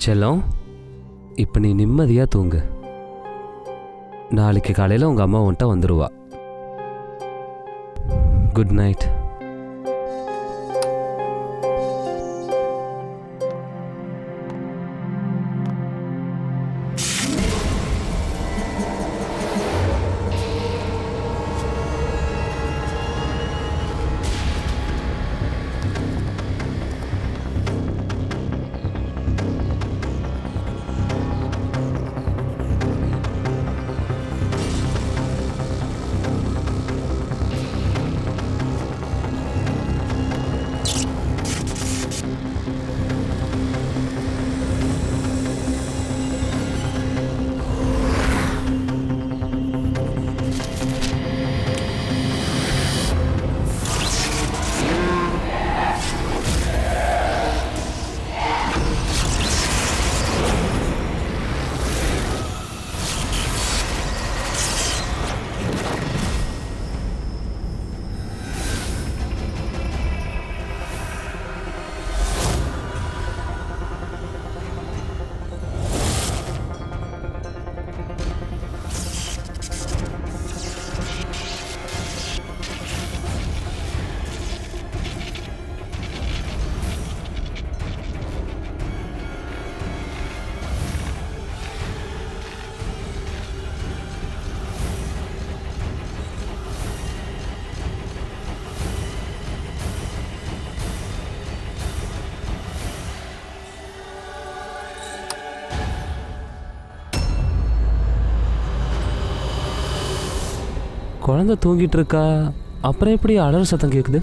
செல்லம், இப்போ நீ நிம்மதியாக தூங்கு. நாளைக்கு காலையில் உங்கள் அம்மா உன்ட்ட வந்துடுவா. Good night. குழந்தை தூங்கிட்டு இருக்கா, அப்புறம் எப்படி அலற சத்தம் கேட்குது?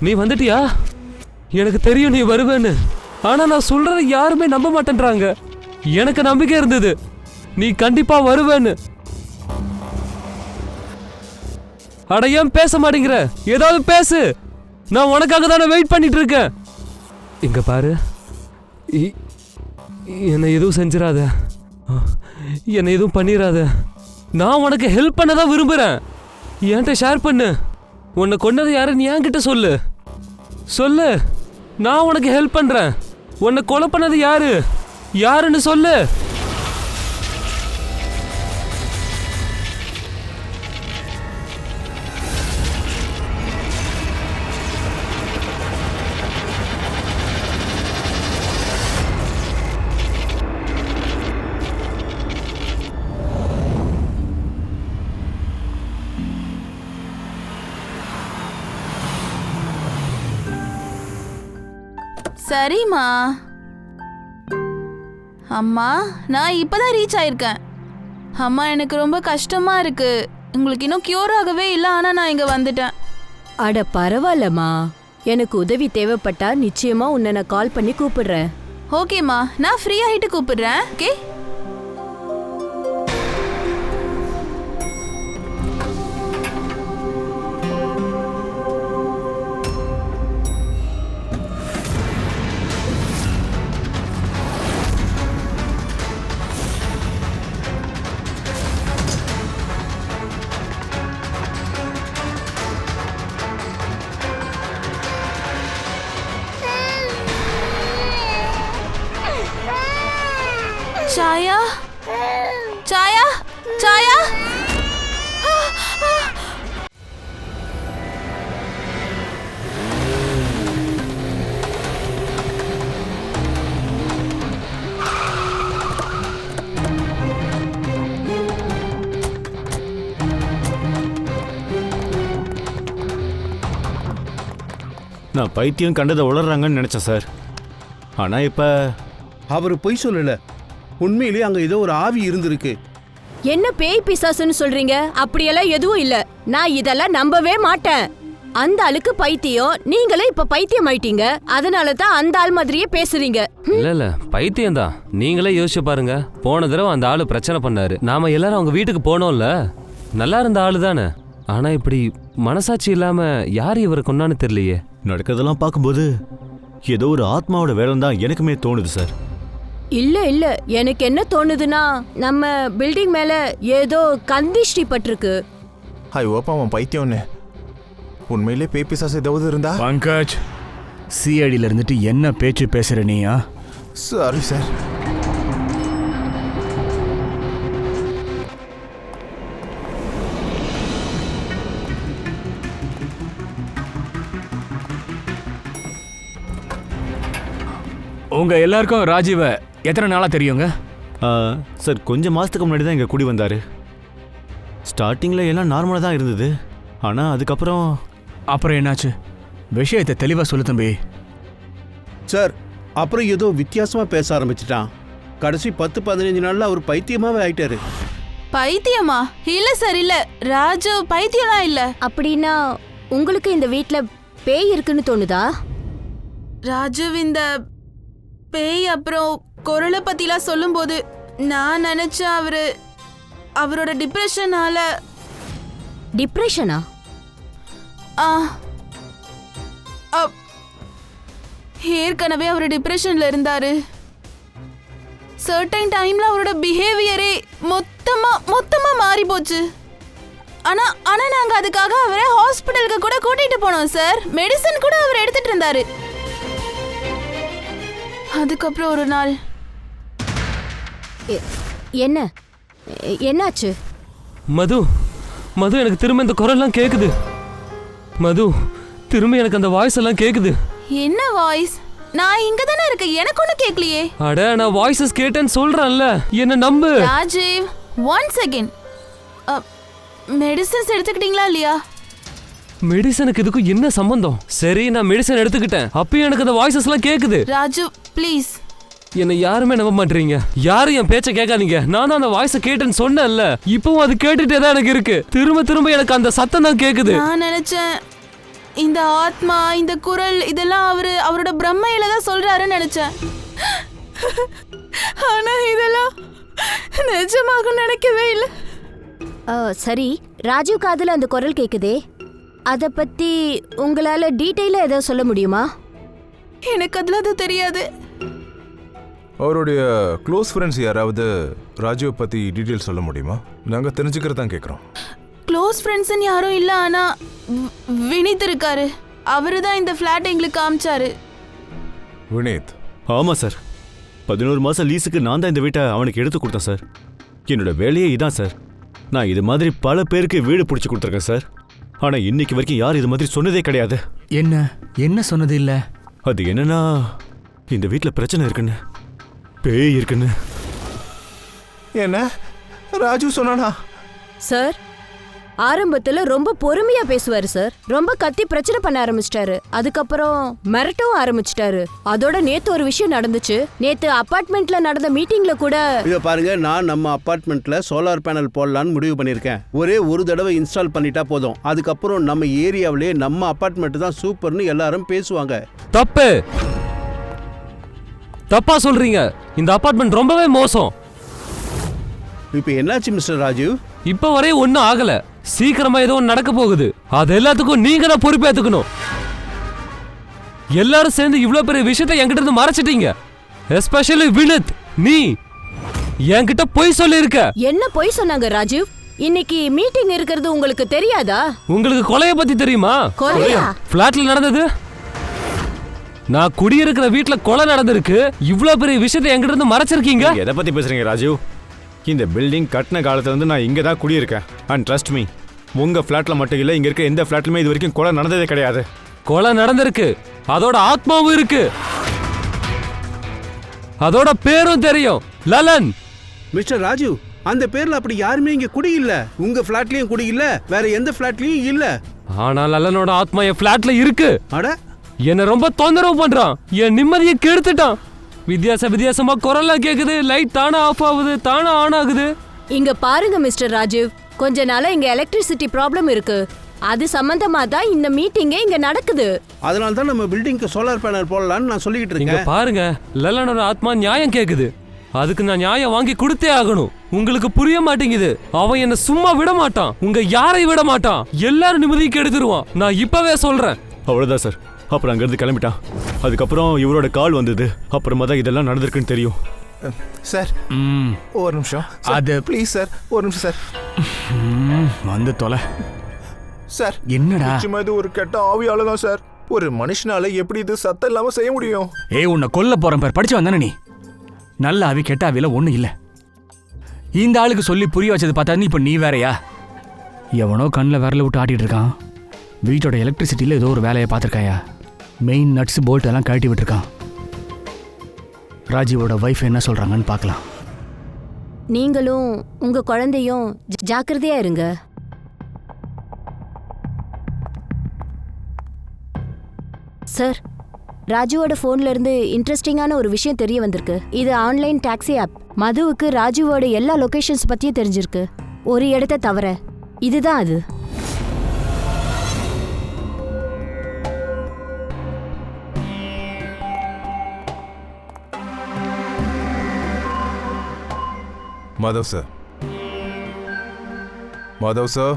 நீ வந்துட்டியா? எனக்கு தெரியும் நீ வருவேன்னு. ஆனா நான் சொல்றத யாருமே நம்ப மாட்டேன்றாங்க. எனக்கு நம்பிக்கை இருந்தது நீ கண்டிப்பா வருவேன்னு. அட ஏன் பேச மாட்டேங்கிற? ஏதாவது பேசு. நான் உனக்காக தானே வெயிட் பண்ணிட்டு இருக்கேன். இங்க பாரு, என்னை எதுவும் செஞ்சிடாத, என்னை எதுவும் பண்ணிடாத. நான் உனக்கு ஹெல்ப் பண்ண தான் விரும்புறேன். என்கிட்ட ஷேர் பண்ணு. உன்னை கொண்டது யாருன்னு என்கிட்ட சொல்லு. சொல்லு, நான் உனக்கு ஹெல்ப் பண்றேன். உன்னை கொலை பண்ணது யாருன்னு சொல்லு. சரிம்மா. அம்மா, நான் இப்பதான் ரீச் ஆயிருக்கேன். அம்மா, எனக்கு ரொம்ப கஷ்டமா இருக்கு. உங்களுக்கு இன்னும் கியூர் ஆகவே இல்லை, ஆனா நான் இங்க வந்துட்டேன். அட பரவாயில்லம்மா, எனக்கு உதவி தேவைப்பட்டா நிச்சயமா உன்னை நான் கால் பண்ணி கூப்பிடுறேன். ஓகேம்மா, நான் ஃப்ரீ ஆயிட்டு கூப்பிடுறேன். ஓகே. சாயா, சாயா, சாயா. நான் பைத்தியம் கண்டதை உளறாங்கன்னு நினைச்சேன் சார். ஆனா இப்ப அவர் பொய் சொல்லல, உண்மையிலேயே அங்க ஏதோ ஒரு ஆவி இருந்திருக்கு. என்ன பேய் பிசாசுன்னு சொல்றீங்க? அப்படியெல்லாம் எதுவும் இல்ல. நான் இதெல்லாம் நம்பவே மாட்டேன். அந்த ஆளுக்கு பைத்தியம், நீங்களே இப்ப பைத்தியம் ஆயிட்டீங்க. அதனால தான் அந்த ஆள் மாதிரியே பேசுறீங்க. இல்ல பைத்தியம் தான். நீங்களே யோசிச்சு பாருங்க. போன தடவை அந்த ஆளு பிரச்சனை பண்ணாரு. நாம எல்லாரும் அவங்க வீட்டுக்கு போனோம்ல. நல்லா இருந்த ஆளு தானே. ஆனா இப்படி மனசாட்சி இல்லாம யார் இவரை கொண்டான்னு தெரியலையே. நடக்கிறதெல்லாம் பார்க்கும்போது ஏதோ ஒரு ஆத்மாவோட வேலை தான் எனக்குமே தோணுது சார். இல்ல எனக்கு என்ன தோணுதுன்னா, நம்ம பில்டிங் மேல ஏதோ கந்திஷ்டி பட்டிருக்கு. ஐ ஓப் அவன் பைத்தியம்னு. உண்மையிலே பேய் பிசாசு ஏதாவது இருந்தா? பங்கஜ், சிஐடியில் இருந்துட்டு என்ன பேச்சு பேசுற நீயா? Sorry sir. உங்க எல்லாருக்கும் ராஜீவ எத்தனை நாளா தெரியுங்க? சார் கொஞ்சம் மாதத்துக்கு முன்னாடி தான் இங்கே குடி வந்தார். ஸ்டார்டிங்கில் எல்லாம் நார்மலாக தான் இருந்தது. ஆனால் அதுக்கப்புறம் அப்புறம் என்னாச்சு? விஷயத்தை தெளிவாக சொல்லு தம்பி. சார், அப்புறம் ஏதோ வித்தியாசமா பேச ஆரம்பிச்சிட்டான். கடைசி 10-15 நாள்ல அவர் பைத்தியமாவே ஆயிட்டாரு. பைத்தியமா? இல்ல சார், இல்ல. ராஜு பைத்தியம்லாம் இல்ல. அப்படின்னா உங்களுக்கு இந்த வீட்ல பேய் இருக்குன்னு தோணுதா? ராஜு இந்த பேய் அப்புறம் குரலை பத்திலாம் சொல்லும்போது நான் நினைச்சேன் அவரோட டிப்ரெஷனால. டிப்ரெஷனா? ஏற்கனவே அவர் டிப்ரெஷன்ல இருந்தாரு. சர்டைன் டைம்ல அவரோட பிஹேவியரே மொத்தமா மாறி போச்சு. ஆனா நாங்க அதுக்காக அவரை ஹாஸ்பிடலுக்கு கூட கூட்டிட்டு போனோம் சார். மெடிசன் கூட அவர் எடுத்துட்டு இருந்தாரு. அதுக்கப்புறம் ஒரு நாள் என்னாச்சு? மது எனக்கு திரும்ப இந்த குரல்லாம் கேக்குது. மது, திரும்ப எனக்கு அந்த வாய்ஸ் எல்லாம் கேக்குது. என்ன வாய்ஸ்? நான் இங்க தானே இருக்கேன், எனக்கு ஒண்ணு கேட்கலையே. அட, நான் வாய்ஸஸ் கேட்டேன்னு சொல்றேன்ல, என்ன நம்பு. ராஜீவ், 1 செகண்ட். மெடிசன்ஸ் எடுத்துக்கிட்டீங்களா இல்லையா? மெடிசனுக்கு இதுக்கும் என்ன சம்பந்தம்? சரி, நான் மெடிசன் எடுத்துக்கிட்டேன். அப்பயும் எனக்கு அந்த வாய்ஸஸ் எல்லாம் கேக்குது. ராஜு ப்ளீஸ். என்ன யாருமே நம்ப மாட்டீங்க. யாரும் என் பேச்ச கேட்காதீங்க. நான் தான் அந்த வாய்ஸ கேட்டேன்னு சொன்னேன்ல, இப்பவும் அது கேட்டுட்டே தான் எனக்கு இருக்கு. திரும்ப எனக்கு அந்த சத்தம் தான் கேக்குது. நான் நினைச்சேன் இந்த ஆத்மா, இந்த குரல் இதெல்லாம் அவரோட பிரம்மையில தான் சொல்றாருன்னு நினைச்சேன். ஆனா இதெல்லாம் நிஜமாக நினைக்கவே இல்லை. சரி, ராஜீவ் காதுல அந்த குரல் கேக்குதே, அத பத்தி உங்களால டீடைலா ஏதாவது சொல்ல முடியுமா? எனக்கு அதுல அது தெரியாது. அவருடைய க்ளோஸ் ஃப்ரெண்ட்ஸ் யாராவது ராஜீவ் பத்தி டீட்டெயில் சொல்ல முடியுமா? நாங்க தெரிஞ்சுக்கிறதான் கேட்குறோம். க்ளோஸ் ஃப்ரெண்ட்ஸ்ன்னு யாரும் இல்லை. ஆனா வினித் இருக்காரு. அவரு தான் இந்த ஃப்ளாட் எங்களுக்கு காமிச்சாரு. வினீத்? ஆமாம் சார். 11 மாதம் லீஸுக்கு நான் தான் இந்த வீட்டை அவனுக்கு எடுத்து கொடுத்தேன் சார். என்னோட வேலையே இதான் சார். நான் இது மாதிரி பல பேருக்கு வீடு பிடிச்சி கொடுத்துருக்கேன் சார். ஆனால் இன்னைக்கு வரைக்கும் யாரும் இது மாதிரி சொன்னதே கிடையாது. என்ன சொன்னது இல்லை? அது என்னன்னா, இந்த வீட்டில் பிரச்சனை இருக்குன்னு, பேய் இருக்குன்னு. என்ன ராஜு சொன்னானா? சார், ஆரம்பத்துல ரொம்ப பொறுமையா பேசுவாரு சார். ரொம்ப கத்தி பிரச்சனை பண்ண ஆரம்பிச்சிட்டாரு. அதுக்கப்புறம் மிரட்டவும் ஆரம்பிச்சிட்டாரு. அதோட நேத்து ஒரு விஷயம் நடந்துச்சு. நேத்து அபார்ட்மெண்ட்ல நடந்த மீட்டிங்ல கூட. இத பாருங்க, நான் நம்ம அபார்ட்மெண்ட்ல சோலார் பேனல் போடலான்னு முடிவு பண்ணிருக்கேன். ஒரே ஒரு தடவை இன்ஸ்டால் பண்ணிட்டா போதும். அதுக்கப்புறம் நம்ம ஏரியாவிலே நம்ம அபார்ட்மெண்ட் தான் சூப்பர்னு எல்லாரும் பேசுவாங்க. தப்பா சொல்றீங்க. இந்த அபார்ட்மெண்ட் ரொம்பவே மோசம். இப்ப என்னாச்சு மிஸ்டர் ராஜீவ்? இப்ப வரை ஒன்னும் ஆகல. சீக்கிரமா ஏதோ ஒன்று நடக்க போகுது. அது எல்லாத்துக்கும் நீங்க தான் பொறுப்பேத்துக்கணும். எல்லாரும் சேர்ந்து இவ்வளவு பெரிய விஷயத்தை என்கிட்ட இருந்து மறைச்சிட்டீங்க. எஸ்பெஷலி வினித், நீ என்கிட்ட பொய் சொல்லியிருக்க. என்ன பொய் சொன்னாங்க ராஜீவ்? இன்னைக்கு மீட்டிங் இருக்கிறது உங்களுக்கு தெரியாதா? உங்களுக்கு கொலைய பத்தி தெரியுமா? கொலையா? பிளாட்ல நடந்தது. நான் குடியிருக்கிற வீட்டுல கொலை நடந்திருக்கு. இவ்வளவு பெரிய விஷயத்தை என்கிட்ட இருந்து மறைச்சிருக்கீங்க. எதை பத்தி பேசுறீங்க ராஜீவ்? இந்த பில்டிங் கட்டின காலத்துல இருந்து நான் இங்க தான் குடியிருக்கேன். அண்ட் ட்ரஸ்ட் மீ, உங்க ஃபிளாட்ல மட்டும் இல்ல, இங்க இருக்க எந்த ஃபிளாட்லயுமே இது வரைக்கும் கொலை நடந்ததே கிடையாது. கொலை நடந்திருக்கு. அதோட ஆத்மாவும் இருக்கு. அதோட பேரும் தெரியும், லலன். மிஸ்டர் ராஜீவ், அந்த பேர்ல அப்படி யாருமே இங்க குடி இல்ல. உங்க ஃபிளாட்லயும் குடி இல்ல, வேற எந்த ஃபிளாட்லயும் இல்ல. ஆனா லலனோட ஆத்மா என் ஃபிளாட்ல இருக்கு. அட, என்ன ரொம்ப தொந்தரவு பண்றான், என் நிம்மதியை கெடுத்துட்டான். வித்தியாசமா குரல்லாம் கேக்குது, லைட் தானா ஆஃப் ஆகுது, தானா ஆன் ஆகுது. இங்க பாருங்க மிஸ்டர் ராஜீவ், கொஞ்ச நாளா இங்க எலக்ட்ரிசிட்டி ப்ராப்ளம் இருக்கு. அது சம்பந்தமா தான் இந்த மீட்டிங்கே இங்க நடக்குது. அதனால தான் நம்ம பில்டிங்க்கு சோலார் பேனல் போடலான்னு நான் சொல்லிக்கிட்டு இங்க இருக்கேன். பாருங்க, லல்லனோட ஆத்மா நியாயம் கேக்குது. அதுக்கு நான் நியாயம் வாங்கி கொடுத்தே ஆகணும். உங்களுக்கு புரிய மாட்டேங்குது. அவன் என்ன சும்மா விட மாட்டான், உங்க யாரை விட மாட்டான். எல்லாரும் நிம்மதிக்கு எடுத்துருவான். நான் இப்பவே சொல்றேன். அவ்வளோதான் சார். அப்புறம் அங்கேருந்து கிளம்பிட்டான். அதுக்கப்புறம் இவரோட கால் வந்தது. அப்புறமா தான் இதெல்லாம் நடந்திருக்குன்னு தெரியும். சார் ஒரு நிமிஷம். அது ப்ளீஸ் சார், ஒரு நிமிஷம் சார். வந்து தொலை. சார் என்னடா? நிச்சயமா இது ஒரு கெட்ட ஆவியால தான் சார். ஒரு மனுஷனால எப்படி இது சத்தம் இல்லாம செய்ய முடியும்? ஏய், உன்னை கொல்ல போறேன் பேர். படிச்சு வந்தானே நீ. நல்ல ஆவி கெட்ட ஆவியில ஒன்றும் இல்லை. இந்த ஆளுக்கு சொல்லி புரிய வச்சது பார்த்தா இப்போ நீ வேறயா? எவனோ கண்ணில் விரல விட்டு ஆட்டிட்டு இருக்கான். வீட்டோட எலக்ட்ரிசிட்டியில் ஏதோ ஒரு வேலையை பார்த்துருக்காயா. மெயின் நட்ஸ் போல்ட் எல்லாம் கழட்டி விட்டுருக்கான். ராஜீவோட வைஃப் என்ன சொல்றாங்கன்னு பார்க்கலாம். நீங்களும் உங்க குழந்தையும் ஜாக்கிரதையா இருங்க. சார், ராஜுவோட ஃபோன்ல இருந்து இன்ட்ரெஸ்டிங்கான ஒரு விஷயம் தெரிய வந்திருக்கு. இது ஆன்லைன் டாக்ஸி ஆப். மதுவுக்கு ராஜுவோட எல்லா லொகேஷன்ஸ் பத்தியும் தெரிஞ்சிருக்கு, ஒரு இடத்த தவிர. இதுதான் அது. மாதவ் சார், மாதவ் சார்,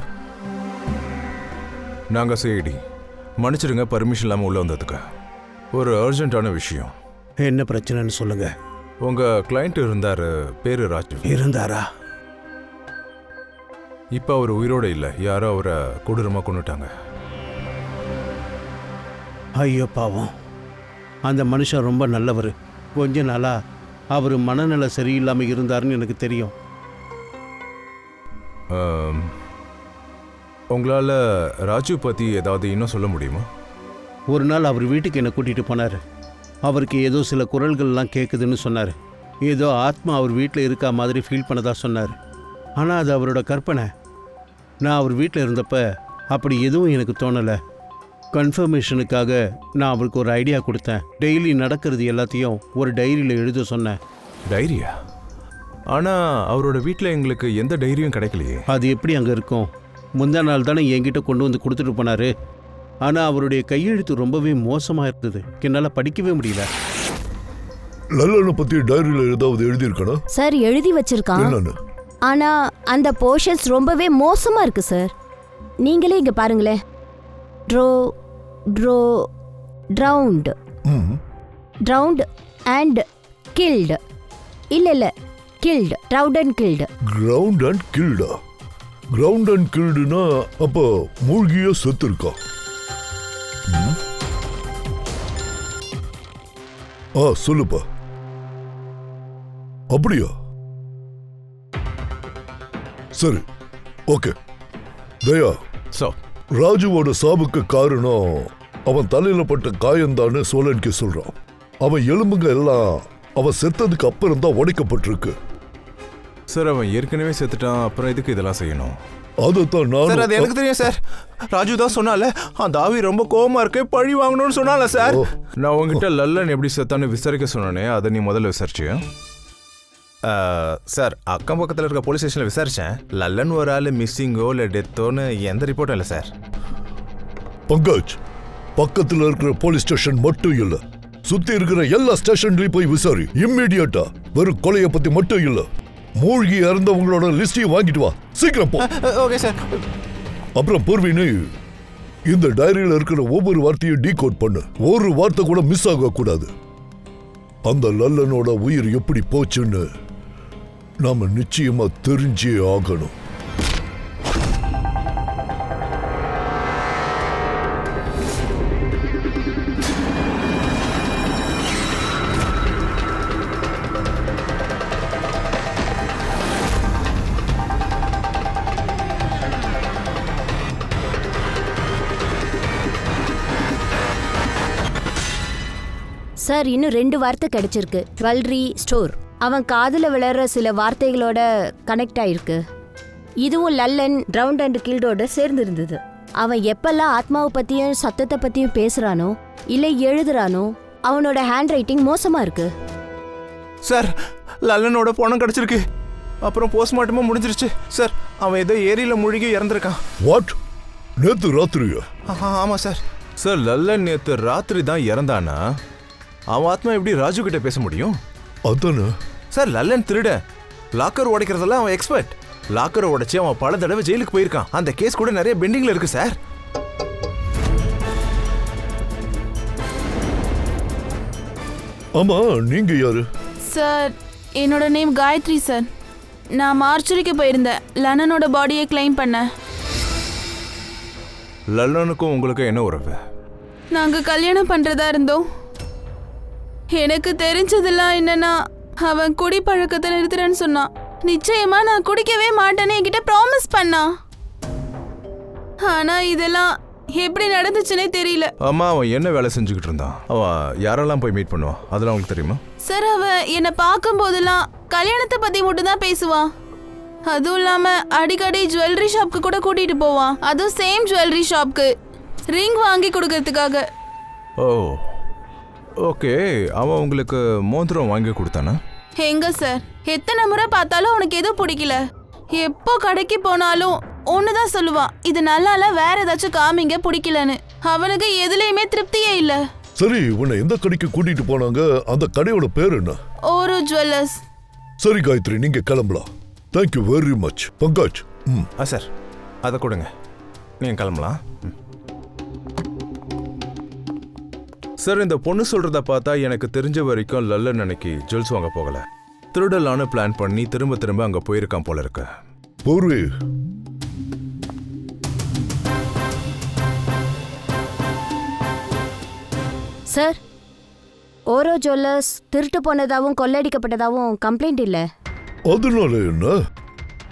நாங்கள் சிஐடி. மன்னிச்சிடுங்க பர்மிஷன் இல்லாமல் உள்ள வந்ததுக்கு. ஒரு அர்ஜென்ட்டான விஷயம். என்ன பிரச்சனைன்னு சொல்லுங்க. உங்கள் கிளைண்ட் இருந்தார், பேர் ராஜு. இருந்தாரா? இப்போ அவர் உயிரோடு இல்லை. யாரோ அவரை கொடூரமாக கொண்டுட்டாங்க. ஐயோ பாவம். அந்த மனுஷன் ரொம்ப நல்லவர். கொஞ்ச நாளா அவர் மனநல சரியில்லாமல் இருந்தாருன்னு எனக்கு தெரியும். உங்களால் ராஜு பற்றி ஏதாவது இன்னும் சொல்ல முடியுமா? ஒரு நாள் அவர் வீட்டுக்கு என்னை கூட்டிகிட்டு போனார். அவருக்கு ஏதோ சில குரல்கள்லாம் கேட்குதுன்னு சொன்னார். ஏதோ ஆத்மா அவர் வீட்டில் இருக்கா மாதிரி ஃபீல் பண்ணதா சொன்னார். ஆனால் அது அவரோட கற்பனை. நான் அவர் வீட்டில் இருந்தப்ப அப்படி எதுவும் எனக்கு தோணலை. கன்ஃபர்மேஷனுக்காக நான் அவருக்கு ஒரு ஐடியா கொடுத்தேன். டெய்லி நடக்கிறது எல்லாத்தையும் ஒரு டைரியில் எழுத சொன்னேன். டைரியா? ஆனால் அவரோட வீட்டில் எங்களுக்கு எந்த டைரியும் கிடைக்கலையே. அது எப்படி அங்கே இருக்கும்? முந்தா நாள் தானே என்கிட்ட கொண்டு வந்து கொடுத்துட்டு போனார். ஆனால் அவருடைய கையெழுத்து ரொம்பவே மோசமாக இருந்தது. என்னால் படிக்கவே முடியல. லல்லனை பற்றி டைரியில் ஏதாவது எழுதியிருக்கணும் சார். எழுதி வச்சிருக்கான், ஆனா அந்த போர்ஷன்ஸ் ரொம்பவே மோசமா இருக்கு சார். நீங்களே இங்க பாருங்களேன். drowned and killed. இல்ல killed, drowned and killed. ground and killed. ground and killedனா அப்ப மூழ்கிய செத்து இருக்கா? சொல்லுப்பா. அப்படியா? சரி, ஓகே. தயா, ராஜுவோட சாவுக்கு காரணம் அவன் தலையில பட்ட காயம்தான்னு சோலன்கே சொல்றான். அவன் எலும்புங்க எல்லாம் அவன் செத்ததுக்கு அப்புறம் தான் உடைக்கப்பட்டிருக்கு. சார், அவன் ஏற்கனவே செத்துட்டான், அப்புறம் எதுக்கு இதெல்லாம் செய்யணும்? அதைத்தான் நான். அது எனக்கு தெரியும் சார். ராஜு தான் சொன்னால அந்த ஆவி ரொம்ப கோவமா இருக்கு, பழி வாங்கணும்னு சொன்னால சார். நான் உங்ககிட்ட லல்லன் எப்படி செத்தான்னு விசாரிக்க சொன்னேனே, அதை நீ முதல்ல விசாரிச்சு. சார், அக்கம் பக்கத்தில் இருக்க போலீஸ் ஸ்டேஷனில் விசாரித்தேன். லல்லன் ஒரு ஆள் மிஸ்ஸிங்கோ இல்லை டெத்தோன்னு எந்த ரிப்போர்ட்டும் இல்லை சார். பங்கஜ், பக்கத்தில் இருக்கிற போலீஸ் ஸ்டேஷன் மட்டும் இல்லை, சுத்தி இருக்கிற எல்லா ஸ்டேஷன்லயும் போய் விசாரி. இம்மிடியட்டா. வெறும் கொலையை பத்தி மட்டும் இல்ல, மூழ்கி இறந்தவங்களோட லிஸ்டையும் வாங்கிட்டு வா. சீக்கிரம் போ. Okay sir. அப்புறம் பூர்வினி, இந்த டைரியில இருக்கிற ஒவ்வொரு வார்த்தையும் டீகோட் பண்ணு. ஒரு வார்த்தை கூட மிஸ் ஆக கூடாது. அந்த லல்லனோட உயிர் எப்படி போச்சுன்னு நாம நிச்சயமா தெரிஞ்சே ஆகணும். சார், இன்னும் 2 வார்த்தை கிடைச்சிருக்கு. Jewellery store. அவன் காதுல விளற சில வார்த்தைகளோட கனெக்ட் ஆயிருக்கு. இதுவும் லல்லன், drowned and killedோட சேர்ந்து இருந்தது. அவன் எப்பெல்லாம் ஆத்மாவை பத்தியும் சத்தத்தை பத்தியும் பேசுறானோ இல்ல எழுதுறானோ அவனோட ஹேண்ட் ரைட்டிங் மோசமா இருக்கு. சார் லல்லனோட பணம் கிடைச்சிருக்கு. அப்புறம் போஸ்ட்மார்ட்டமும் முடிஞ்சிருச்சு சார். அவன் ஏதோ ஏரியில முழுகி இறந்துருக்கான். வாட்? நேத்து ராத்திரியா? ஆமா சார். சார் லல்லன் நேத்து ராத்திரி தான் இறந்தானா? அவன் ஆத்மா எப்படி ராஜு கிட்ட பேச முடியும்? அதானே சார் லல்லன் திருட. லாக்கர் உடைக்கிறதெல்லாம் அவன் எக்ஸ்பர்ட். லாக்கரை உடைச்சு அவன் பல தடவை ஜெயிலுக்கு போயிருக்கான். அந்த கேஸ் கூட நிறைய பெண்டிங்ல இருக்கு சார். ஆமா, நீங்க யாரு? சார் என்னோட நேம் காயத்ரி சார். நான் மார்ச்சுரிக்கு போயிருந்தேன். லன்னனோட பாடியை கிளைம் பண்ணேன். லல்லனுக்கும் உங்களுக்கு என்ன உறவு? நாங்க கல்யாணம் பண்றதா இருந்தோம். எனக்கு தெரிஞ்சதெல்லாம் என்னன்னா அவன் குடி பழக்கத்தை நிறுத்துறேன்னு சொன்னான். நிச்சயமா நான் குடிக்கவே மாட்டேன்னு என்கிட்ட ப்ராமிஸ் பண்ணான். ஆனா இதெல்லாம் எப்படி நடந்துச்சுன்னே தெரியல. அம்மா அவன் என்ன வேலை செஞ்சுக்கிட்டு இருந்தான்? அவன் யாரெல்லாம் போய் மீட் பண்ணுவான் அதெல்லாம் உங்களுக்கு தெரியுமா? சார் அவன் என்னை பார்க்கும் போதெல்லாம் கல்யாணத்தை பத்தி மட்டும் தான் பேசுவான். அதுவும் இல்லாம அடிக்கடி ஜுவல்லரி ஷாப்க்கு கூட கூட்டிட்டு போவான். அதுவும் சேம் ஜுவல்லரி ஷாப்க்கு ரிங் வாங்கி கொடுக்கறதுக்காக. ஓ ஓகே. அவன் உங்களுக்கு மோதிரம் வாங்கி கொடுத்தானா? எங்க சார், எத்தனை முறை பார்த்தாலும் உனக்கு எதுவும் பிடிக்கல. எப்போ கடைக்கு போனாலும் ஒண்ணுதான் சொல்லுவான், இது நல்லா இல்ல, வேற ஏதாச்சும் காமிங்க, பிடிக்கலன்னு. அவனுக்கு எதுலயுமே திருப்தியே இல்ல. சரி, உன்னை எந்த கடைக்கு கூட்டிட்டு போனாங்க? அந்த கடையோட பேர் என்ன? Oro jewellers. சரி காயத்ரி, நீங்க கிளம்பலாம். Thank you very much. Pankaj. Sir அதை கொடுங்க, நீங்க கிளம்பலாம். சார் இந்த பொண்ணு சொல்றத பார்த்தா எனக்கு தெரிஞ்ச வரைக்கும் லல்லன் அன்னைக்கு ஜுவல்ஸ் வாங்க போகல. திருடலான்னு பிளான் பண்ணி திரும்ப திரும்ப அங்க போயிருக்கான் போல இருக்கு. பூர்வி, சார், ஓரோ ஜுவல்லர்ஸ் திருட்டு போனதாவும் கொள்ளடிக்கப்பட்டதாவும் கம்ப்ளைண்ட் இல்ல. அதனால என்ன?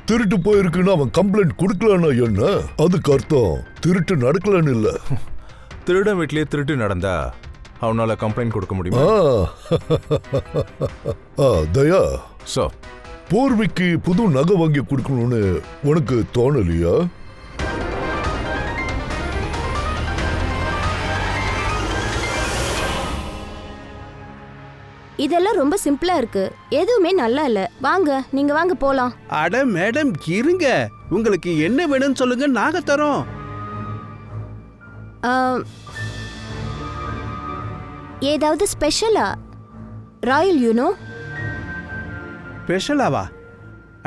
திருட்டு போயிருக்குன்னு அவன் கம்ப்ளைண்ட் கொடுக்கலன்னா என்ன? அதுக்கு அர்த்தம் திருட்டு நடக்கலன்னு இல்ல. திருடன் வீட்லயே திருட்டு நடந்தா அவனால கம்ப்ளைண்ட் கொடுக்க முடியுமா? தயா, சோ பூர்விக்கு புது நகை வாங்கி கொடுக்கணும்னு உனக்கு தோணலையா? இதெல்லாம் ரொம்ப சிம்பிளா இருக்கு, எதுவுமே நல்லா இல்ல. வாங்க, நீங்க வாங்க போலாம். அட மேடம் இருங்க, உங்களுக்கு என்ன வேணும்னு சொல்லுங்க, நாங்க தரோம். ஏதாவது ஸ்பெஷலா? ராயல் யூனோ ஸ்பெஷலாவா?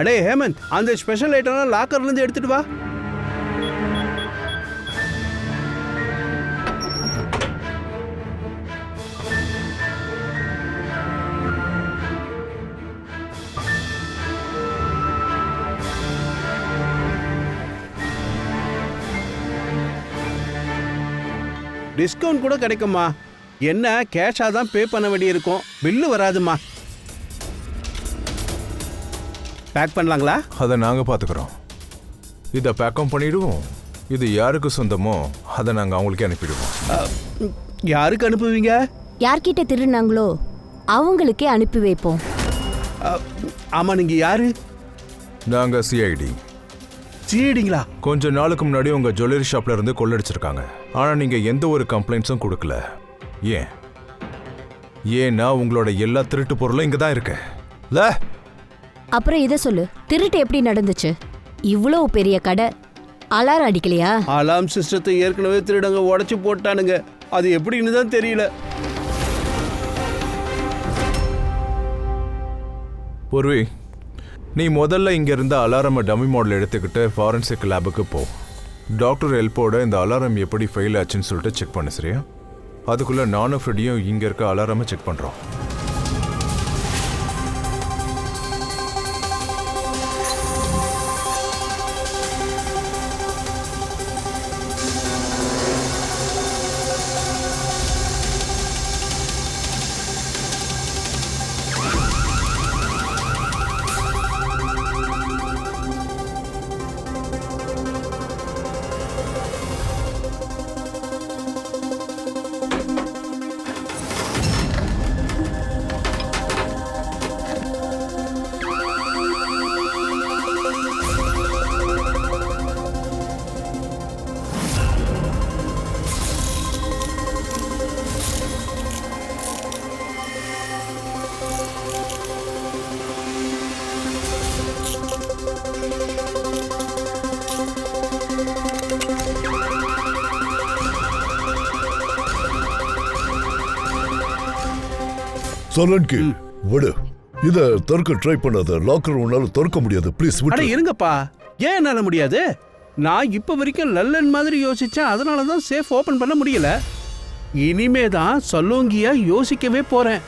அடே ஹேமந்த், அந்த ஸ்பெஷல் ஐட்டம்லாம் லாக்கர்ல இருந்து எடுத்துட்டு வா. டிஸ்கவுண்ட் கூட கிடைக்குமா? என்ன கேஷாக தான் பே பண்ண வேண்டியிருக்கும், பில்லு வராதுமா. பேக் பண்ணலாங்களா? அதை நாங்க பாத்துக்கிறோம். இதை பேக்கும் பண்ணிடுவோம். இது யாருக்கு சொந்தமோ அதை நாங்க அவங்களுக்கே அனுப்பிடுவோம். யாருக்கு அனுப்புவீங்க? யார்கிட்ட திருடினாங்களோ அவங்களுக்கே அனுப்பி வைப்போம். ஆமா, நீங்க யாரு? நாங்க சிஐடி. சிஐடிங்களா? கொஞ்ச நாளுக்கு முன்னாடி உங்க ஜுவல்லரி ஷாப்ல இருந்து கொள்ளடிச்சிருக்காங்க. ஆனா நீங்க எந்த ஒரு கம்ப்ளைண்ட்ஸும் கொடுக்கல. ஏன்? ஏன்னா உங்களோட எல்லா திருட்டு பொருளும் இங்க தான் இருக்கு. அப்புறம் இதை சொல்லு, திருட்டு எப்படி நடந்துச்சு? இவ்வளவு பெரிய கடை, அலாரம் அடிக்கலையா? அலாம் சிஸ்டத்தை ஏற்கனவே திருடங்க உடைச்சு போட்டானுங்க, அது எப்படின்னு தான் தெரியல. பூர்வி, நீ முதல்ல இங்க இருந்த அலாரம் டம்மி மாடல் எடுத்துக்கிட்டு ஃபாரன்சிக் லேபுக்கு போ. டாக்டர் ஹெல்ப்போட இந்த அலாரம் எப்படி ஃபெயில் ஆச்சுன்னு சொல்லிட்டு செக் பண்ணு, சரியா? அதுக்குள்ள நானும் ஃப்ரெடியும் இங்க இருக்க அலாரமை செக் பண்றோம். சோலன்கி விடு. இத திறக்க ட்ரை பண்ணாத. லாக்கர் உன்னால திறக்க முடியாது. ப்ளீஸ் அட விடு. இருங்கப்பா, ஏன் என்னால முடியாது? நான் இப்ப வரைக்கும் லல்லன் மாதிரி யோசிச்சேன், அதனால தான் சேஃப் ஓபன் பண்ண முடியல. இனிமே தான் சலோங்கியா யோசிக்கவே போறேன்.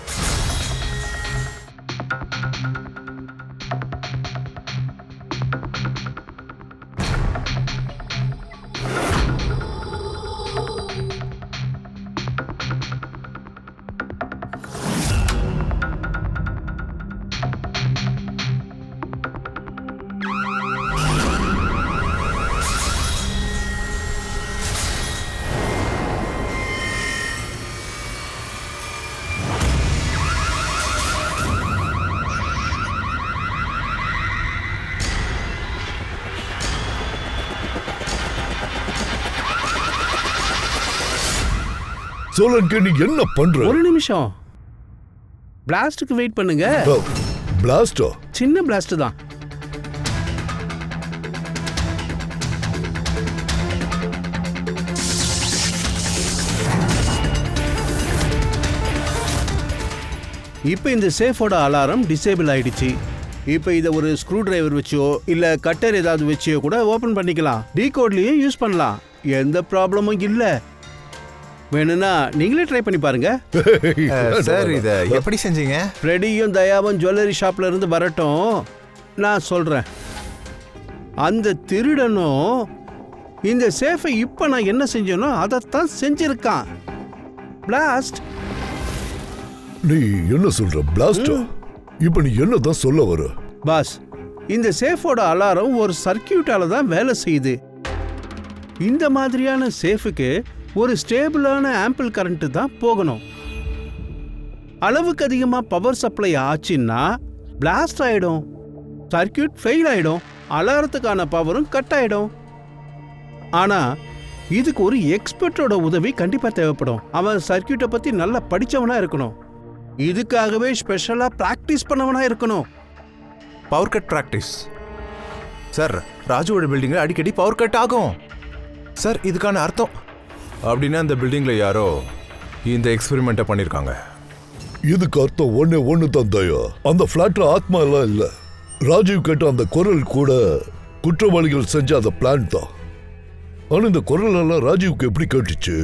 சோலன்கி நீ என்ன பண்ற? ஒரு நிமிஷம், பிளாஸ்டுக்கு வெயிட் பண்ணுங்க. பிளாஸ்டா? சின்ன பிளாஸ்ட் தான். இப்போ இந்த சேஃபோட அலாரம் டிசேபிள் ஆயிடுச்சு. இப்போ இதை ஒரு ஸ்க்ரூ டிரைவர் வச்சோ இல்லை கட்டர் ஏதாவது வச்சோ கூட ஓப்பன் பண்ணிக்கலாம். டீகோட்லேயும் யூஸ் பண்ணலாம். எந்த ப்ராப்ளமும் இல்லை. வேணும்னா நீங்களே ட்ரை பண்ணி பாருங்க. சார் இதை எப்படி செஞ்சீங்க? ஃப்ரெடியும் தயாவும் ஜுவல்லரி ஷாப்ல இருந்து வரட்டும், நான் சொல்றேன். அந்த திருடனும் இந்த சேஃபை இப்போ நான் என்ன செஞ்சேனோ அதைத்தான் செஞ்சிருக்கான். பிளாஸ்ட். நீ என்ன சொல்ற? பிளாஸ்டா? இப்ப நீ என்னதான் சொல்ல வர? பாஸ், இந்த சேஃபோட அலாரம் ஒரு சர்க்கியூட்டால தான் வேலை செய்யுது. இந்த மாதிரியான சேஃபுக்கு ஒரு ஸ்டேபிளான ஆம்பிள் கரண்ட் தான் போகணும். அளவுக்கு அதிகமாக பவர் சப்ளை ஆச்சுன்னா பிளாஸ்ட் ஆயிடும், சர்க்கியூட் ஃபெயில் ஆயிடும், அலாரத்துக்கான பவரும் கட் ஆயிடும். ஆனா இதுக்கு ஒரு எக்ஸ்பர்ட்டோட உதவி கண்டிப்பா தேவைப்படும். அவன் சர்க்கியூட்டை பத்தி நல்லா படிச்சவனா இருக்கணும். இதுக்காகவே ஸ்பெஷலா பிராக்டிஸ் பண்ணவனா இருக்கணும். Power cut practice. சார், ராஜுவோட பில்டிங்கில் அடிக்கடி பவர் கட் ஆகும். சார், இதுக்கான அர்த்தம் அப்படின்னா அந்த பில்டிங்கில் யாரோ இந்த எக்ஸ்பெரிமெண்ட்டை பண்ணியிருக்காங்க. இதுக்கு அர்த்தம் ஒண்ணு தான் தயா. அந்த பிளாட்ல ஆத்மா எல்லாம் இல்ல. ராஜீவ் கேட்ட அந்த குரல் கூட குற்றவாளிகள் செஞ்ச அந்த பிளான் தான். ஆனா இந்த குரல் எல்லாம் ராஜீவ்க்கு எப்படி கேட்டுச்சு?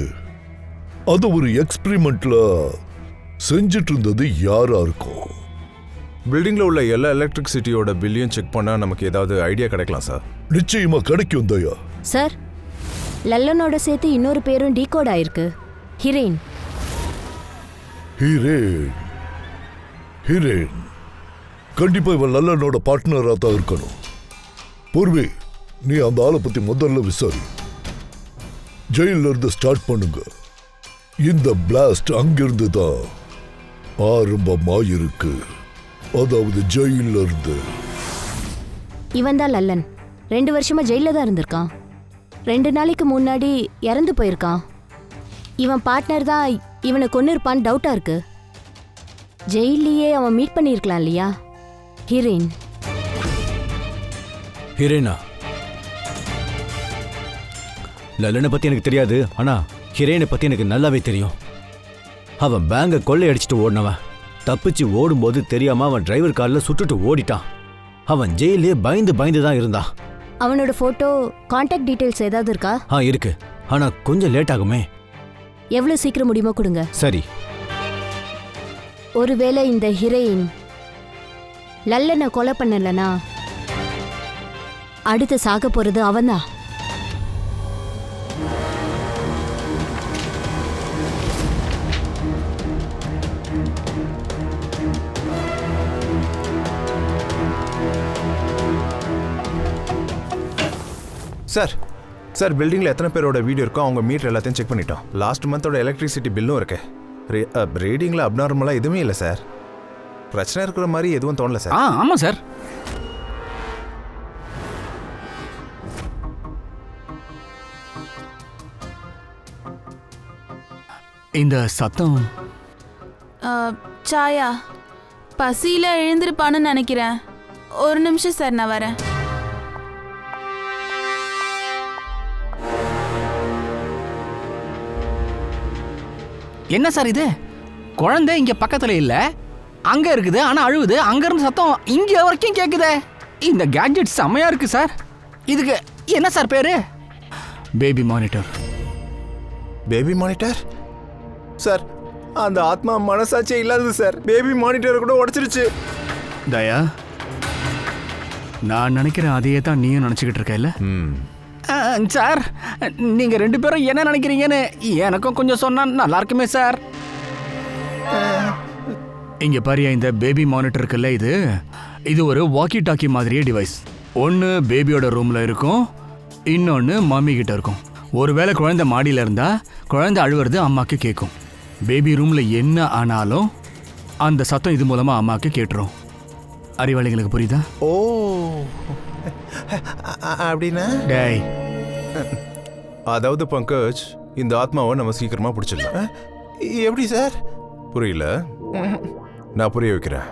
அது ஒரு எக்ஸ்பெரிமெண்ட்ல செஞ்சிட்டு இருந்தது யாரா இருக்கும்? பில்டிங்கில் உள்ள எல்லா எலக்ட்ரிசிட்டியோட பில்லையும் செக் பண்ணால் நமக்கு ஏதாவது ஐடியா கிடைக்கலாம் சார். நிச்சயமா கிடைக்கும் தயா. சார், லல்லனோட சேர்த்து இன்னொரு பேரும் டீகோட் ஆயிருக்கு. ஹிரேன். ஹிரேன். ஹிரேன் கண்டிப்பா இவன் லல்லனோட பார்ட்னரா தான் இருக்கணும். பூர்வி, நீ அந்த ஆளை பத்தி முதல்ல விசாரி. ஜெயில இருந்து ஸ்டார்ட் பண்ணுங்க. இந்த பிளாஸ்ட் அங்கிருந்து தான் ஆரம்பமாயிருக்கு. அதாவது ஜெயில இருந்து. இவன் தான் லல்லன். 2 வருஷமா ஜெயில தான் இருந்திருக்கான். 2 நாளைக்கு முன்னாடி இறந்து போயிருக்கான். இவன் பார்ட்னர் தான் இவனை கொன்னிருப்பான்னு டவுட்டா இருக்கு. ஜெயிலையே அவன் மீட் பண்ணியிருக்கலாம் இல்லையா? ஹிரேன். ஹிரேனா? லல்லனை பத்தி எனக்கு தெரியாது, ஆனா ஹிரேனை பத்தி எனக்கு நல்லாவே தெரியும். அவன் பேங்கை கொள்ளையடிச்சிட்டு ஓடினவன். தப்பிச்சு ஓடும்போது தெரியாம அவன் டிரைவர் கார்ல சுட்டுட்டு ஓடிட்டான். அவன் ஜெயிலே பயந்து தான் இருந்தான். அவனோட போட்டோ, கான்டாக்ட் டீடைல்ஸ் ஏதாவது இருக்கா? இருக்கு, ஆனா கொஞ்சம் லேட் ஆகுமே. எவ்வளவு சீக்கிரம் முடியுமோ கொடுங்க. சரி. ஒருவேளை இந்த ஹிரேன் லல்லனை கொலை பண்ணலனா அடுத்து சாக போறது அவன்தான். சார் பில்டிங்கில் எத்தனை பேரோட வீடியோ இருக்கோ அவங்க மீட்டர் எல்லாத்தையும் செக் பண்ணிட்டோம். லாஸ்ட் மந்தோட எலக்ட்ரிசிட்டி பில்லும் இருக்கு. ரீடிங்கில் அப்நார்மலாக எதுவுமே இல்லை சார். பிரச்சனை இருக்கிற மாதிரி எதுவும் தோணல சார். ஆமாம் சார். இந்த சத்தம் சாயா பசியில எழுந்திருப்பான்னு நினைக்கிறேன். ஒரு நிமிஷம் சார், நான் வரேன். என்ன சார் இது? குழந்தை இங்க பக்கத்துல இல்ல, அங்க இருக்குது ஆனா அழுவுது, அங்க இருந்து சத்தம் இங்க வரைக்கும் கேக்குதே. இந்த கேட்ஜெட் செமையா இருக்கு சார். இதுக்கு என்ன சார் பேரு? Baby monitor. Baby monitor sir, அந்த ஆத்மா மனசாட்சியே இல்லாதது சார். பேபி மானிட்டரை கூட உடைச்சிருச்சு. தயா, நான் நினைக்கிறேன் அதையே தான் நீயும் நினச்சிக்கிட்டு இருக்க இல்ல? சார், நீங்கள் 2 பேரும் என்ன நினைக்கிறீங்கன்னு எனக்கும் கொஞ்சம் சொன்னா நல்லா இருக்குமே சார். இங்கே பாரியா, இந்த பேபி மானிட்டர் இருக்குல்ல, இது ஒரு வாக்கி டாக்கி மாதிரியே டிவைஸ். ஒன்று பேபியோட ரூமில் இருக்கும், இன்னொன்று மம்மி கிட்ட இருக்கும். ஒருவேளை குழந்தை மாடியில் இருந்தால் குழந்தை அழுவுறது அம்மாவுக்கு கேட்கும். பேபி ரூமில் என்ன ஆனாலும் அந்த சத்தம் இது மூலமாக அம்மாவுக்கு கேட்டுரும். அறிவாளிகளுக்கு புரியுதா? ஓ, அப்படின்னா டேய், அதாவது பங்கஜ், இந்த ஆத்மாவை நம்ம சீக்கிரமா பிடிச்சிடலாம். எப்படி சார்? புரியல, நான் புரிய வைக்கிறேன்.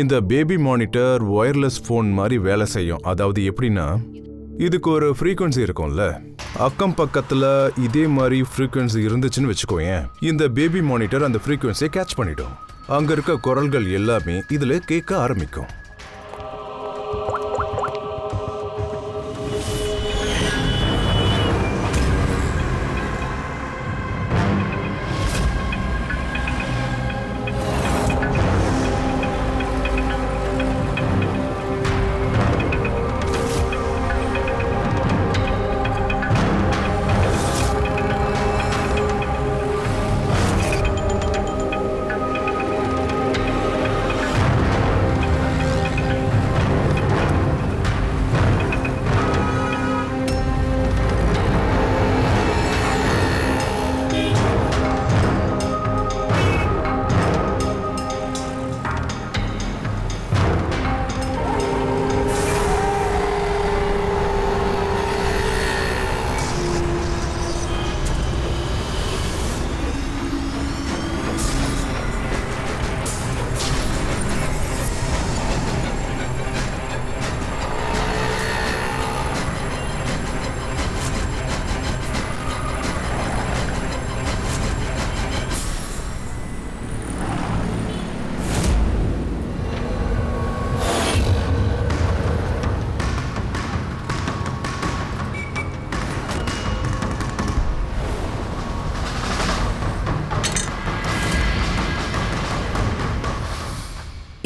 இந்த பேபி மானிட்டர் ஒயர்லெஸ் ஃபோன் மாதிரி வேலை செய்யும். அதாவது எப்படின்னா, இதுக்கு ஒரு ஃப்ரீக்வன்சி இருக்கும்ல, அக்கம் பக்கத்தில் இதே மாதிரி ஃப்ரீக்வன்சி இருந்துச்சுன்னு வச்சுக்கோயேன். இந்த பேபி மானிட்டர் அந்த ஃப்ரீக்வன்சியை கேட்ச் பண்ணிடும். அங்கே இருக்க குரல்கள் எல்லாமே இதில் கேட்க ஆரம்பிக்கும்.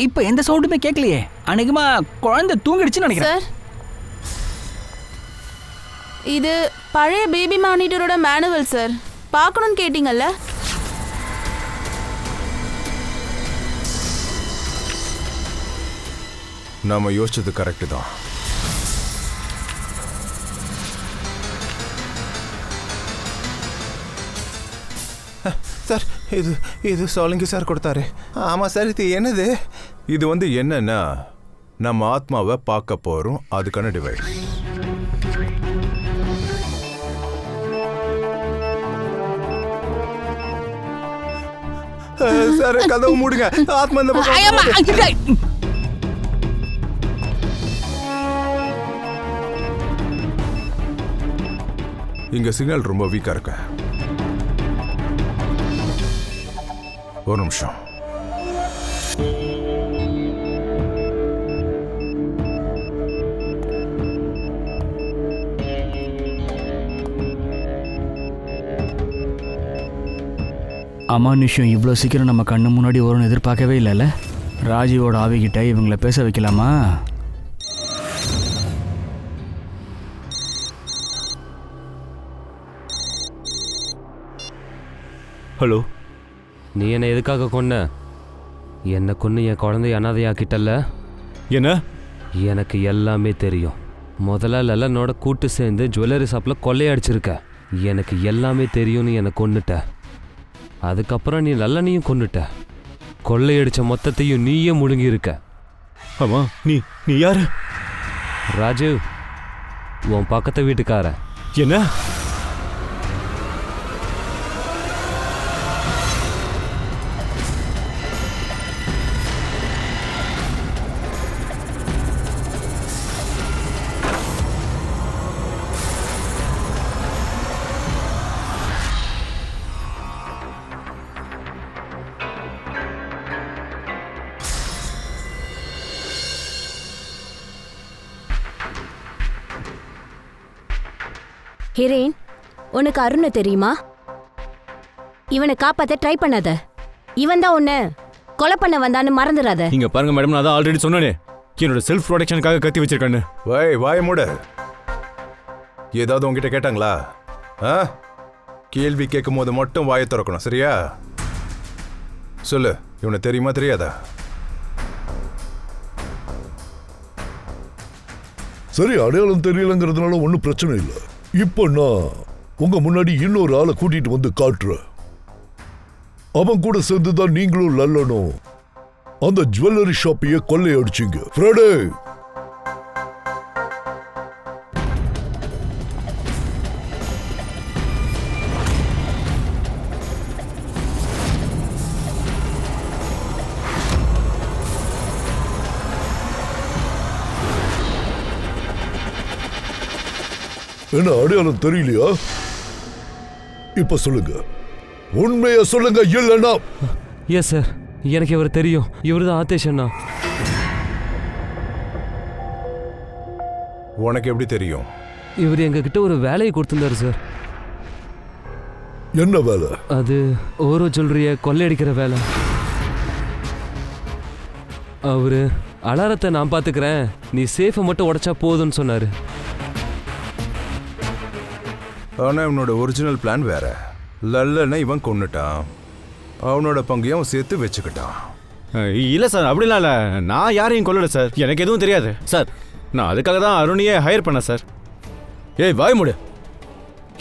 இப்போ எந்த சவுண்டுமே கேட்கலையே. அநேகமா குழந்தை தூங்கிடுச்சுன்னு நினைக்கிறேன். சார், இது பழைய பேபி மானிட்டரோட மேனுவல் சார். பார்க்கணும்னு கேட்டீங்கல்ல? நாம யோசிச்சது கரெக்டு தான். சார், இது சோலங்கி சார் கொடுத்தாரு. ஆமாம் சார், இது என்னது? இது என்னன்னா, நம்ம ஆத்மாவை பார்க்க போகிறோம், அதுக்கான டிவைஸ். சார், கதவு மூடுங்க. ஆத்மா இந்த பக்கம். இங்க சிக்னல் ரொம்ப வீக்கா இருக்கு. ஒரு நிமிஷம். அமானுஷ்யம் இவ்வளோ சீக்கிரம் நம்ம கண்ணு முன்னாடி வரும்னு எதிர்பார்க்கவே இல்லைல்ல. ராஜீவோட ஆவிகிட்ட இவங்களை பேச வைக்கலாமா? ஹலோ, நீ என்னை எதுக்காக கொன்ன? என்னை கொன்று என் குழந்தைய அனாதையாக்கிட்டல்ல? என்ன? எனக்கு எல்லாமே தெரியும். முதல்ல லல்லனோட கூட்டு சேர்ந்து ஜுவல்லரி ஷாப்பில் கொள்ளையடிச்சிருக்க. எனக்கு எல்லாமே தெரியும்னு என்னை கொன்னுட்ட. அதுக்கப்புறம் நீ லல்லனையும் கொன்னுட்ட. கொள்ளையடிச்ச மொத்தத்தையும் நீயே முழுங்கியிருக்க. ஆமா, நீ யாரு? ராஜீவ், உன் பக்கத்து வீட்டுக்காரன். என்ன? ஹீரோயின், உனக்கு அருணை தெரியுமா? இவனை காப்பாத்த ட்ரை பண்ணாத. இவன் தான் உன்னை கொலை பண்ண வந்தான்னு மறந்துடாத. இங்க பாருங்க மேடம், நான் தான் ஆல்ரெடி சொன்னேனே என்னோட செல்ஃப் ப்ரொடெக்ஷனுக்காக கத்தி வச்சிருக்கேன்னு. வாய மூட. ஏதாவது உங்ககிட்ட கேட்டாங்களா? ஆ, கேள்வி கேட்கும் போது மட்டும் வாயை திறக்கணும், சரியா? சொல்லு, இவனை தெரியுமா தெரியாதா? சரி, அடையாளம் தெரியலங்கிறதுனால ஒன்றும் பிரச்சனை இல்லை. இப்போ நான் உங்க முன்னாடி இன்னொரு ஆளை கூட்டிட்டு வந்து காட்டுறேன். அவன் கூட சேர்ந்துதான் நீங்களும் லல்லனும் அந்த ஜுவல்லரி ஷாப்பையே கொள்ளையடிச்சிங்க. ஃப்ரெடே, என்ன அடையாளம் தெரியலையா? இப்ப சொல்லுங்க, உண்மையா சொல்லுங்க, இல்லைன்னா. எஸ் சார், எனக்கு இவர் தெரியும். இவர் தான் ஆதேஷ் அண்ணா. உனக்கு எப்படி தெரியும்? இவர் எங்ககிட்ட ஒரு வேலையை கொடுத்துருந்தாரு சார். என்ன வேலை? அது ஓரோ ஜுவல்லரிய கொள்ளையடிக்கிற வேலை. அவரு அலாரத்தை நான் பார்த்துக்கிறேன், நீ சேஃபை மட்டும் உடைச்சா போதும்னு சொன்னாரு. ஆனால் இவனோட ஒரிஜினல் பிளான் வேற. லல்லனை இவன் கொன்னுட்டான், அவனோட பங்கையும் அவன் சேர்த்து வச்சுக்கிட்டான். இல்லை சார், அப்படிலாம் இல்லை. நான் யாரையும் கொல்லலை சார், எனக்கு எதுவும் தெரியாது சார். நான் அதுக்காக தான் அருணையே ஹையர் பண்ணேன் சார். ஏய் வாய் மூடு,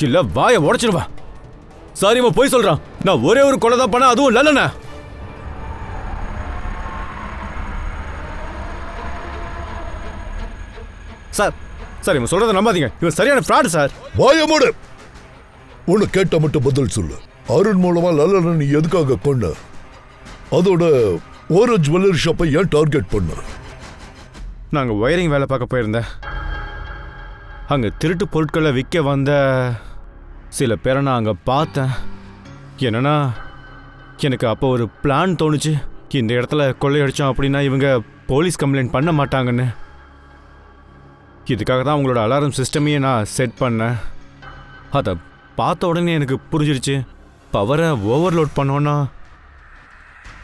இல்லை வாயை உடைச்சிருவா. சார், இவன் போய் சொல்கிறான். நான் ஒரே ஒரு கொலை தான் பண்ண, அதுவும் லல்லனா. சார் சார், இவன் சொல்கிறத நம்பாதீங்க, இவன் சரியான ஃப்ராடு சார். வாய மூடு. உன்னை கேட்ட மட்டும் பதில் சொல்லு. அருண் மூலமா லல்லனை நீ எதுக்காக கொன்ன? அதோட ஒரு ஜுவல்லரி ஷாப்பை ஏன் டார்கெட் பண்ண? நாங்கள் ஒயரிங் வேலை பார்க்க போயிருந்தேன். அங்கே திருட்டு பொருட்களை விற்க வந்த சில பேரை நான் அங்கே பார்த்தேன். என்னன்னா, எனக்கு அப்போ ஒரு பிளான் தோணுச்சு. இந்த இடத்துல கொள்ளையடிச்சோம் அப்படின்னா இவங்க போலீஸ் கம்ப்ளைண்ட் பண்ண மாட்டாங்கன்னு. இதுக்காக தான் உங்களோட அலாரம் சிஸ்டமையே நான் செட் பண்ணேன். அதை பார்த்த உடனே எனக்கு புரிஞ்சிருச்சு, பவரை ஓவர்லோட் பண்ணோன்னா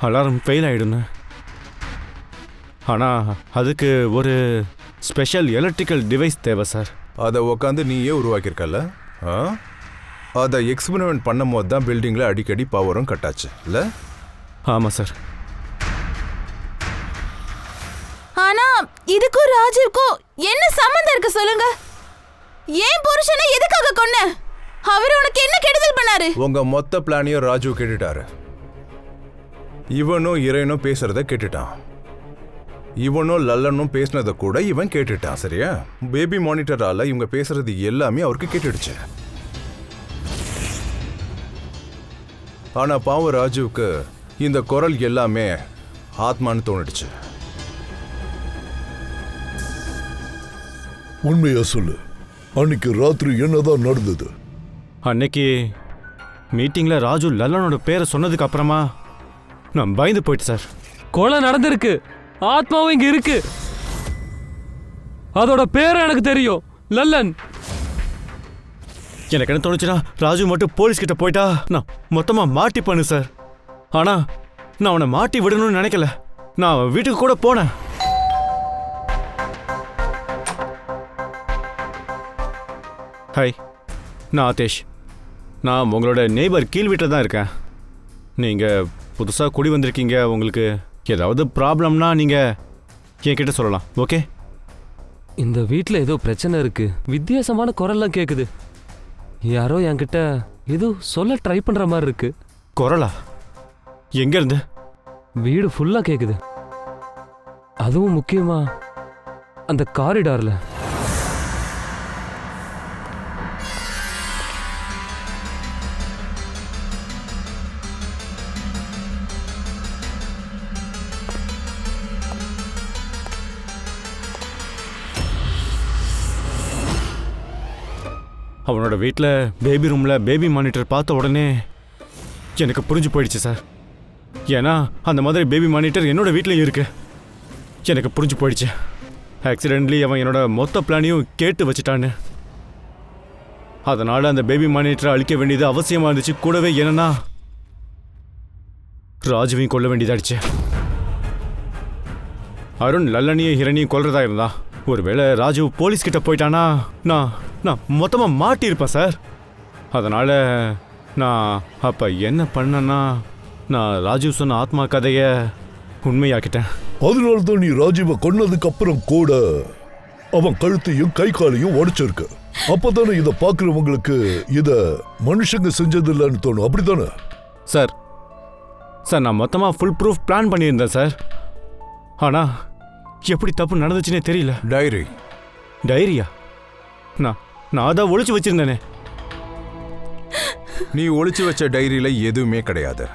அலாரம் ஃபெயில் ஆகிடுன்னு. ஆனால் அதுக்கு ஒரு ஸ்பெஷல் எலக்ட்ரிக்கல் டிவைஸ் தேவை சார். அதை உக்காந்து நீயே உருவாக்கியிருக்கல. அதை எக்ஸ்பெரிமெண்ட் பண்ணும் போது தான் பில்டிங்கில் அடிக்கடி பவரும் கட்டாச்சு இல்லை? ஆமாம் சார். ஆனா இதுக்கும் ராஜுவுக்கும் என்ன சம்பந்தம் இருக்கு சொல்லுங்க? ஏன் புருஷனை எதுக்காக கொன்ன? அவர் உனக்கு என்ன கெடுதல் பண்ணாரு? உங்க மொத்த பிளானையும் ராஜு கேட்டுட்டாரு. இவனும் இறைனும் பேசுறத கேட்டுட்டான். இவனும் லல்லனும் பேசினதை கூட இவன் கேட்டுட்டான், சரியா? பேபி மானிட்டரால இவங்க பேசுறது எல்லாமே அவருக்கு கேட்டுடுச்சு. ஆனா பாவம் ராஜுவுக்கு இந்த குரல் எல்லாமே ஆத்மான்னு தோணிடுச்சு. உண்மையா சொல்லு, அன்னைக்கு ராத்திரி என்னதான் நடந்தது? அன்னைக்கு மீட்டிங்கில் ராஜு லல்லனோட பேரை சொன்னதுக்கு அப்புறமா நான் பயந்து போயிட்டு சார். கொலை நடந்திருக்கு, ஆத்மாவும் இங்க இருக்கு. அதோட பேர் எனக்கு தெரியும், லல்லன். எனக்கு என்ன தோணுச்சுன்னா, ராஜு மட்டும் போலீஸ் கிட்ட போயிட்டா நான் மொத்தமாக மாட்டிப்பேன்னு சார். ஆனால் நான் அவனை மாட்டி விடணும்னு நினைக்கல. நான் அவன் வீட்டுக்கு கூட போனேன். ஹாய், நான் ஆதேஷ். நான் உங்களோட நெய்பர் கீழ் வீட்டில் தான் இருக்கேன். நீங்கள் புதுசாக குடி வந்திருக்கீங்க. உங்களுக்கு ஏதாவது ப்ராப்ளம்னா நீங்கள் என்கிட்ட சொல்லலாம், ஓகே? இந்த வீட்டில் ஏதோ பிரச்சனை இருக்கு. வித்தியாசமான குரல்லாம் கேட்குது. யாரோ என்கிட்ட ஏதோ சொல்ல ட்ரை பண்ணுற மாதிரி இருக்கு. குரலா? எங்கேருந்து? வீடு ஃபுல்லாக கேட்குது. அதுவும் முக்கியமா அந்த காரிடாரில். அவனோட வீட்டில் பேபி ரூமில் பேபி மானிட்டர் பார்த்த உடனே எனக்கு புரிஞ்சு போயிடுச்சு சார். ஏன்னா அந்த மாதிரி பேபி மானிட்டர் என்னோட வீட்லேயும் இருக்கு. எனக்கு புரிஞ்சு போயிடுச்சு. ஆக்சிடென்ட்லி அவன் என்னோட மொத்த பிளானையும் கேட்டு வச்சுட்டான்னு. அதனால அந்த பேபி மானிட்டரை அழிக்க வேண்டியது அவசியமா இருந்துச்சு. கூடவே என்னன்னா ராஜுவையும் கொல்ல வேண்டியதாயிடுச்சு. அருண் லல்லனியும் ஹிரணியும் கொல்றதா இருந்தா, ஒருவேளை ராஜு போலீஸ் கிட்ட போயிட்டானா நான் மொத்தமா மாட்டியிருப்பேன் சார். அதனால நான் அப்ப என்ன பண்ணேன்னா, நான் ராஜு சொன்ன ஆத்மா கதையை உண்மையாக்கிட்டேன். அதனால தான் நீ ராஜீவை கொன்னதுக்கு அப்புறம் கூட அவன் கழுத்தையும் கை காலையும் உடைச்சிருக்க. அப்பதானே இதை பாக்குறவங்களுக்கு இத மனுஷங்க செஞ்சது இல்லைன்னு தோணும், அப்படித்தானே? சார் நான் மொத்தமா ஃபுல் ப்ரூஃப் பிளான் பண்ணியிருந்தேன் சார். ஆனா எப்படி தப்பு நடந்துச்சுன்னே தெரியல. டைரியா? நான் அதான் ஒளிச்சு வச்சிருந்தேனே. நீ ஒளிச்சு வச்ச டைரியில எதுவுமே கிடையாது.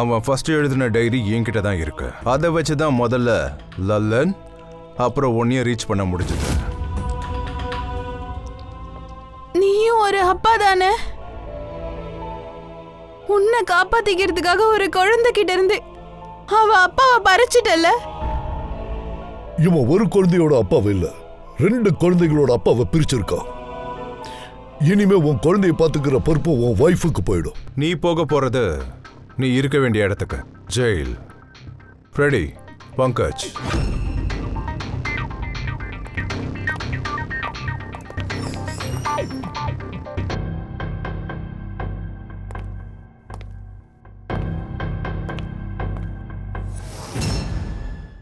அவன் ஃபர்ஸ்ட் எழுதின டைரி என்கிட்ட தான் இருக்கு. அதை வச்சு தான் முதல்ல லல்லன், அப்புறம் ஒன்னையும் ரீச் பண்ண முடிஞ்சது. நீயும் ஒரு அப்பா தானே? உன்னை காப்பாத்திக்கிறதுக்காக ஒரு குழந்தை கிட்ட இருந்து அவ அப்பாவை பறிச்சிட்டல. இவன் ஒரு குழந்தையோட அப்பாவை இல்ல, 2 குழந்தைகளோட அப்பாவை பிரிச்சிருக்கான். இனிமே உன் குழந்தைய பாத்துக்கிற பொறுப்பு உன் வைஃபுக்கு போயிடும். நீ போக போறது நீ இருக்க வேண்டிய இடத்துக்கு, ஜெயில். ஃப்ரெடி, பங்கஜ்,